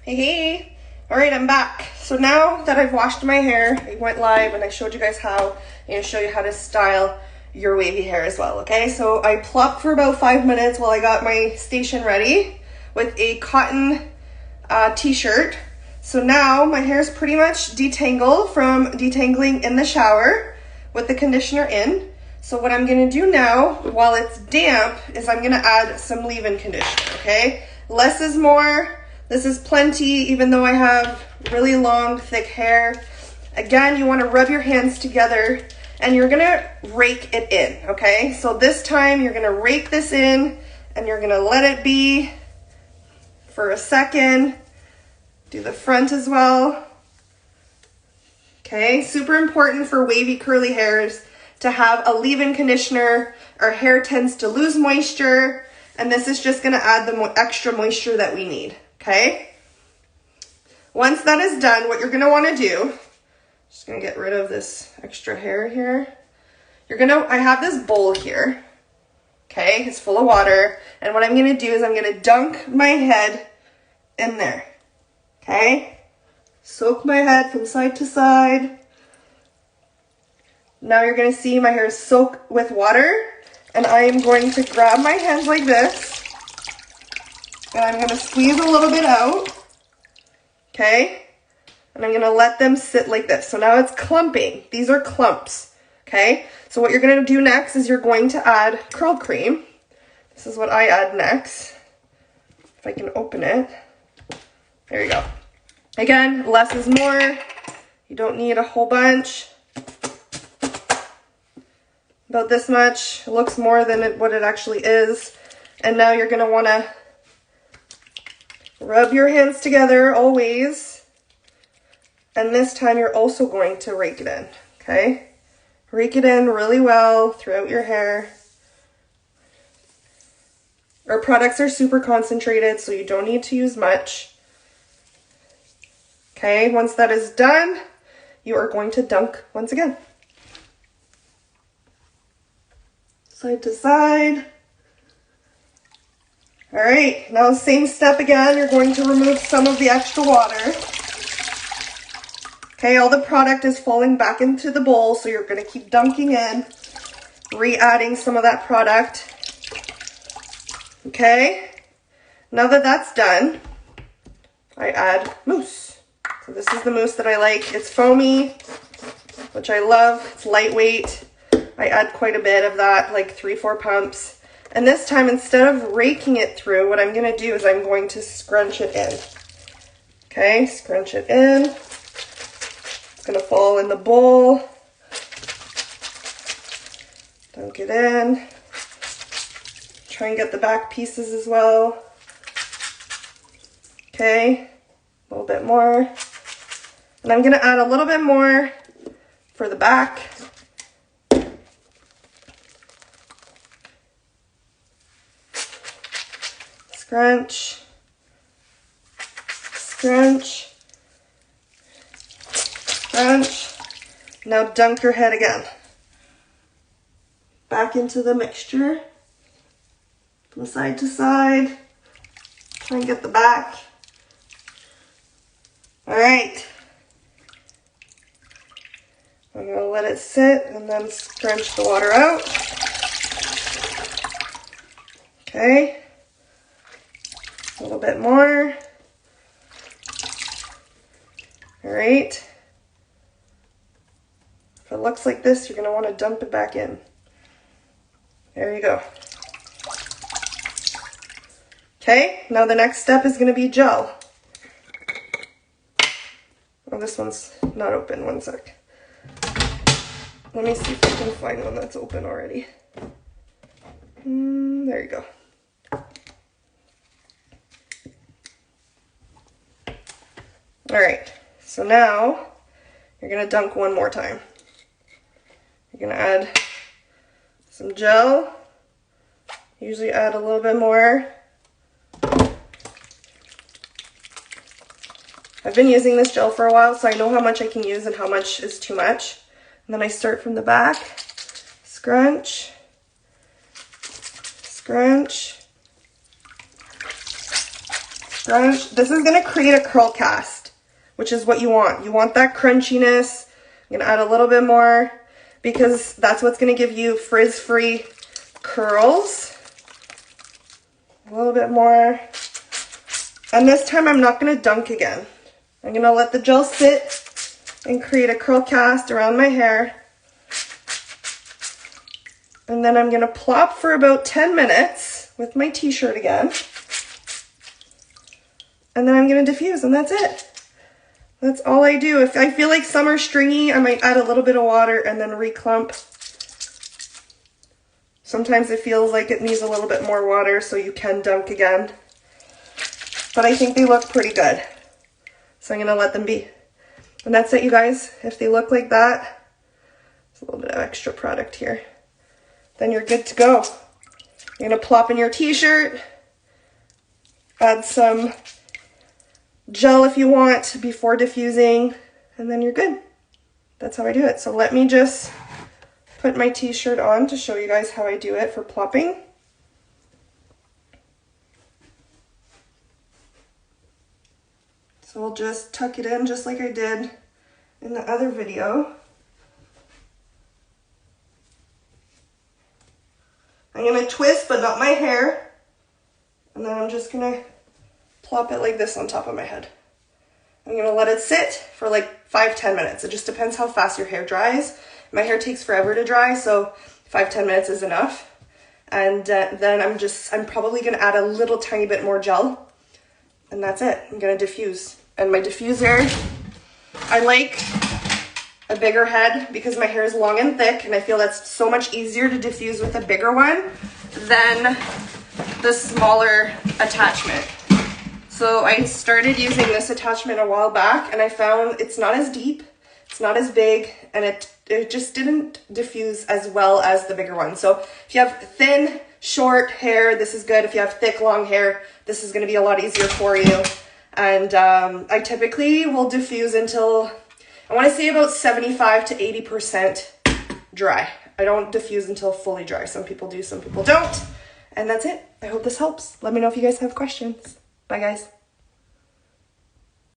Hey. All right, I'm back. So now that I've washed my hair, I went live and I showed you guys how. I'm going to show you how to style your wavy hair as well, okay? So I plopped for about 5 minutes while I got my station ready with a cotton t-shirt. So now my hair is pretty much detangled from detangling in the shower with the conditioner in. So what I'm going to do now while it's damp is I'm going to add some leave-in conditioner, okay? Less is more. This is plenty, even though I have really long, thick hair. Again, you want to rub your hands together and you're going to rake it in, okay? So this time you're going to rake this in and you're going to let it be for a second. Do the front as well. Okay, super important for wavy curly hairs to have a leave-in conditioner. Our hair tends to lose moisture, and this is just going to add the extra moisture that we need. Okay, once that is done, what you're going to want to do, just going to get rid of this extra hair here. I have this bowl here. Okay, it's full of water, and what I'm going to do is I'm going to dunk my head in there. Okay, soak my head from side to side. Now you're going to see my hair is soaked with water, and I am going to grab my hands like this. And I'm going to squeeze a little bit out, okay? And I'm going to let them sit like this. So now it's clumping. These are clumps, okay? So what you're going to do next is you're going to add curl cream. This is what I add next. If I can open it. There you go. Again, less is more. You don't need a whole bunch. About this much. It looks more than what it actually is. And now you're going to want to rub your hands together always, and this time you're also going to rake it in, okay? Rake it in really well throughout your hair. Our products are super concentrated, so you don't need to use much. Okay, once that is done, you are going to dunk once again. Side to side. All right, now same step again. You're going to remove some of the extra water. Okay, all the product is falling back into the bowl, so you're going to keep dunking in, re-adding some of that product. Okay, now that that's done, I add mousse. So this is the mousse that I like. It's foamy, which I love. It's lightweight. I add quite a bit of that, like 3-4 pumps. And this time, instead of raking it through, what I'm going to do is I'm going to scrunch it in. Okay, scrunch it in. It's going to fall in the bowl. Dunk it in. Try and get the back pieces as well. Okay, a little bit more. And I'm going to add a little bit more for the back. Scrunch, scrunch, scrunch. Now dunk your head again. Back into the mixture. From side to side. Try and get the back. All right. I'm going to let it sit and then scrunch the water out. Okay. A little bit more. All right. If it looks like this, you're going to want to dump it back in. There you go. Okay, now the next step is going to be gel. Oh, this one's not open. One sec. Let me see if I can find one that's open already. There you go. All right, so now you're going to dunk one more time. You're going to add some gel. Usually add a little bit more. I've been using this gel for a while, so I know how much I can use and how much is too much. And then I start from the back. Scrunch, scrunch, This is gonna create a curl cast, which is what you want. You want that crunchiness. I'm gonna add a little bit more because that's what's gonna give you frizz-free curls. A little bit more. And this time I'm not gonna dunk again. I'm gonna let the gel sit and create a curl cast around my hair. And then I'm gonna plop for about 10 minutes with my t-shirt again. And then I'm gonna diffuse, and that's it. That's all I do. If I feel like some are stringy, I might add a little bit of water and then reclump. Sometimes it feels like it needs a little bit more water, so you can dunk again. But I think they look pretty good. So I'm gonna let them be. And that's it, you guys. If they look like that, there's a little bit of extra product here, then you're good to go. You're gonna plop in your t-shirt, add some gel if you want before diffusing, and then you're good. That's how I do it. So let me just put my t-shirt on to show you guys how I do it for plopping. So we'll just tuck it in just like I did in the other video. I'm gonna twist, but not my hair. And then I'm just gonna plop it like this on top of my head. I'm gonna let it sit for like 5-10 minutes. It just depends how fast your hair dries. My hair takes forever to dry, so 5-10 minutes is enough. And then I'm probably gonna add a little tiny bit more gel, and that's it. I'm gonna diffuse. And my diffuser, I like a bigger head because my hair is long and thick, and I feel that's so much easier to diffuse with a bigger one than the smaller attachment. So I started using this attachment a while back, and I found it's not as deep, it's not as big, and it just didn't diffuse as well as the bigger one. So if you have thin, short hair, this is good. If you have thick, long hair, this is gonna be a lot easier for you. And I typically will diffuse until, I wanna say about 75 to 80% dry. I don't diffuse until fully dry. Some people do, some people don't. And that's it. I hope this helps. Let me know if you guys have questions. Bye guys.